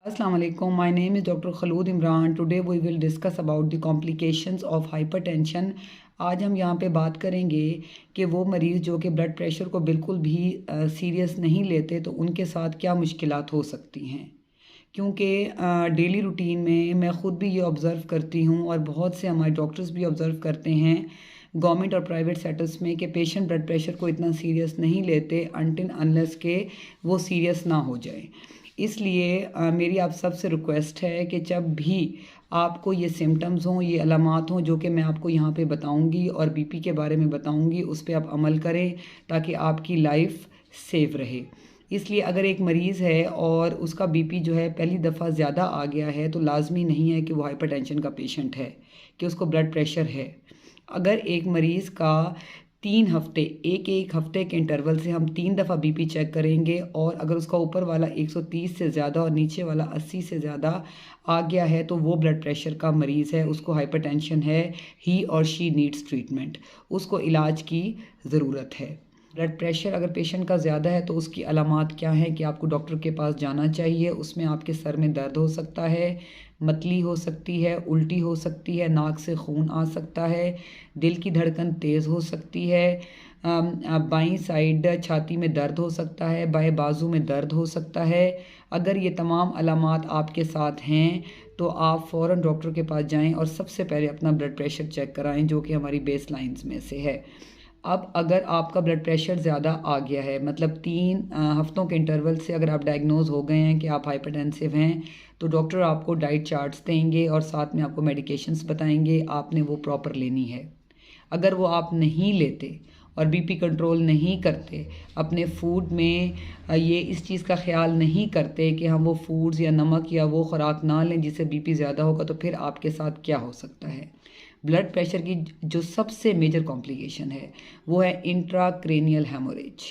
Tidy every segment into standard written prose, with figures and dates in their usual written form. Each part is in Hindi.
Assalamu alaikum. My name is Dr. Khalood Imran. Today we will discuss about the complications of hypertension. आज हम यहाँ पे बात करेंगे कि वो मरीज़ जो कि ब्लड प्रेशर को बिल्कुल भी सीरियस नहीं लेते तो उनके साथ क्या मुश्किलात हो सकती हैं। क्योंकि डेली रूटीन में मैं ख़ुद भी ये ऑब्ज़र्व करती हूँ और बहुत से हमारे डॉक्टर्स भी ऑब्ज़र्व करते हैं गवर्नमेंट और प्राइवेट सेटल्स में कि पेशेंट ब्लड प्रेशर को इतना सीरियस नहीं लेते अनटिल अनलेस के वो सीरियस ना हो जाए। इसलिए मेरी आप सबसे रिक्वेस्ट है कि जब भी आपको ये सिम्टम्स हों, ये अलामात हों जो कि मैं आपको यहाँ पे बताऊँगी और बीपी के बारे में बताऊँगी, उस पे आप अमल करें ताकि आपकी लाइफ सेफ रहे। इसलिए अगर एक मरीज़ है और उसका बीपी जो है पहली दफ़ा ज़्यादा आ गया है तो लाज़मी नहीं है कि वो हाइपरटेंशन का पेशेंट है, कि उसको ब्लड प्रेशर है। अगर एक मरीज़ का 3 हफ़्ते एक हफ़्ते के इंटरवल से हम 3 दफ़ा बीपी चेक करेंगे और अगर उसका ऊपर वाला 130 से ज़्यादा और नीचे वाला 80 से ज़्यादा आ गया है तो वो ब्लड प्रेशर का मरीज़ है, उसको हाइपरटेंशन है। ही और शी नीड्स ट्रीटमेंट, उसको इलाज की ज़रूरत है। ब्लड प्रेशर अगर पेशेंट का ज़्यादा है तो उसकी अलामात क्या हैं कि आपको डॉक्टर के पास जाना चाहिए। उसमें आपके सर में दर्द हो सकता है, मतली हो सकती है, उल्टी हो सकती है, नाक से खून आ सकता है, दिल की धड़कन तेज़ हो सकती है, बाईं साइड छाती में दर्द हो सकता है, बाएं बाजू में दर्द हो सकता है। अगर ये तमाम अलामात आपके साथ हैं तो आप फ़ौरन डॉक्टर के पास जाएं और सबसे पहले अपना ब्लड प्रेशर चेक कराएं जो कि हमारी बेस लाइंस में से है। अब अगर आपका ब्लड प्रेशर ज़्यादा आ गया है, मतलब 3 हफ्तों के इंटरवल से अगर आप डायग्नोज़ हो गए हैं कि आप हाइपरटेंसिव हैं तो डॉक्टर आपको डाइट चार्ट्स देंगे और साथ में आपको मेडिकेशंस बताएंगे, आपने वो प्रॉपर लेनी है। अगर वो आप नहीं लेते और बीपी कंट्रोल नहीं करते, अपने फूड में ये इस चीज़ का ख्याल नहीं करते कि हम वो फूड्स या नमक या वो ख़ुराक ना लें जिससे बीपी ज़्यादा होगा, तो फिर आपके साथ क्या हो सकता है। ब्लड प्रेशर की जो सबसे मेजर कॉम्प्लिकेशन है वो है intracranial haemorrhage.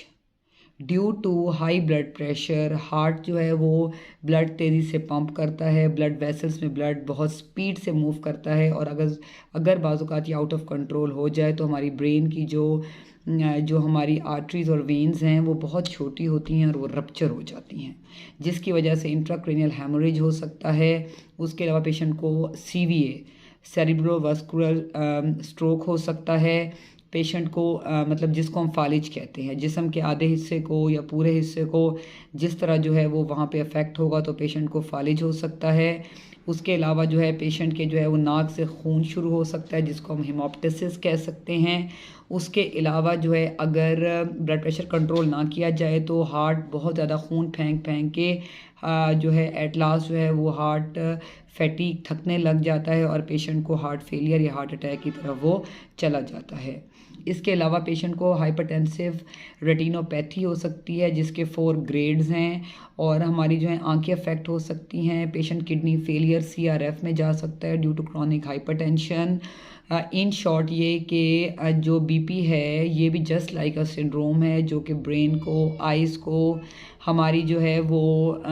Due to high blood pressure heart जो है वो ब्लड तेज़ी से पंप करता है, ब्लड वेसल्स में ब्लड बहुत स्पीड से मूव करता है और अगर अगर बाज़-औक़ात ये आउट ऑफ कंट्रोल हो जाए तो हमारी ब्रेन की जो हमारी आर्टरीज़ और वेन्स हैं वो बहुत छोटी होती हैं और वो रप्चर हो जाती हैं, जिसकी वजह से इंट्राक्रेनियल हेमोरेज हो सकता है। उसके अलावा पेशेंट को सीवीए सेरिब्रोवास्कुलर स्ट्रोक हो सकता है। पेशेंट को मतलब जिसको हम फालिज कहते हैं, जिस्म के आधे हिस्से को या पूरे हिस्से को जिस तरह जो है वो वहाँ पे अफेक्ट होगा तो पेशेंट को फालिज हो सकता है। उसके अलावा जो है पेशेंट के जो है वो नाक से खून शुरू हो सकता है जिसको हम हेमोप्टिसिस कह सकते हैं। उसके अलावा जो है अगर ब्लड प्रेशर कंट्रोल ना किया जाए तो हार्ट बहुत ज़्यादा खून फेंक फेंक के जो है एट लास्ट जो है वो हार्ट फैटीग थकने लग जाता है और पेशेंट को हार्ट फेलियर या हार्ट अटैक की तरफ वो चला जाता है। इसके अलावा पेशेंट को हाइपरटेंसिव रेटिनोपैथी हो सकती है जिसके 4 ग्रेड्स हैं और हमारी जो है आंखें अफेक्ट हो सकती हैं। पेशेंट किडनी फेलियर सीआरएफ में जा सकता है due to chronic hypertension. In short ये कि जो बीपी है ये भी जस्ट लाइक अ सिंड्रोम है जो कि ब्रेन को, आइज़ को, हमारी जो है वो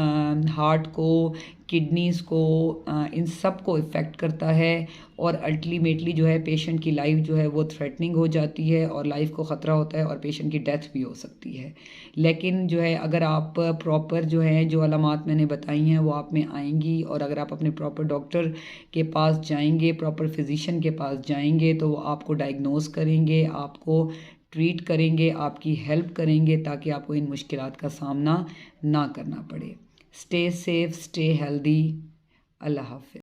हार्ट को, किडनीज़ को, इन सब को इफ़ेक्ट करता है और अल्टीमेटली जो है पेशेंट की लाइफ जो है वो थ्रेटनिंग हो जाती है और लाइफ को ख़तरा होता है और पेशेंट की डेथ भी हो सकती है। लेकिन जो है अगर आप प्रॉपर जो है जो अलामात मैंने बताई हैं वो आप में आएंगी और अगर आप अपने प्रॉपर डॉक्टर के पास जाएंगे, प्रॉपर फिजिशियन के पास जाएंगे तो वो आपको डायग्नोज करेंगे, आपको ट्रीट करेंगे, आपकी हेल्प करेंगे ताकि आपको इन मुश्किलात का सामना ना करना पड़े। Stay safe, stay healthy. अल्लाह हाफ़िज़।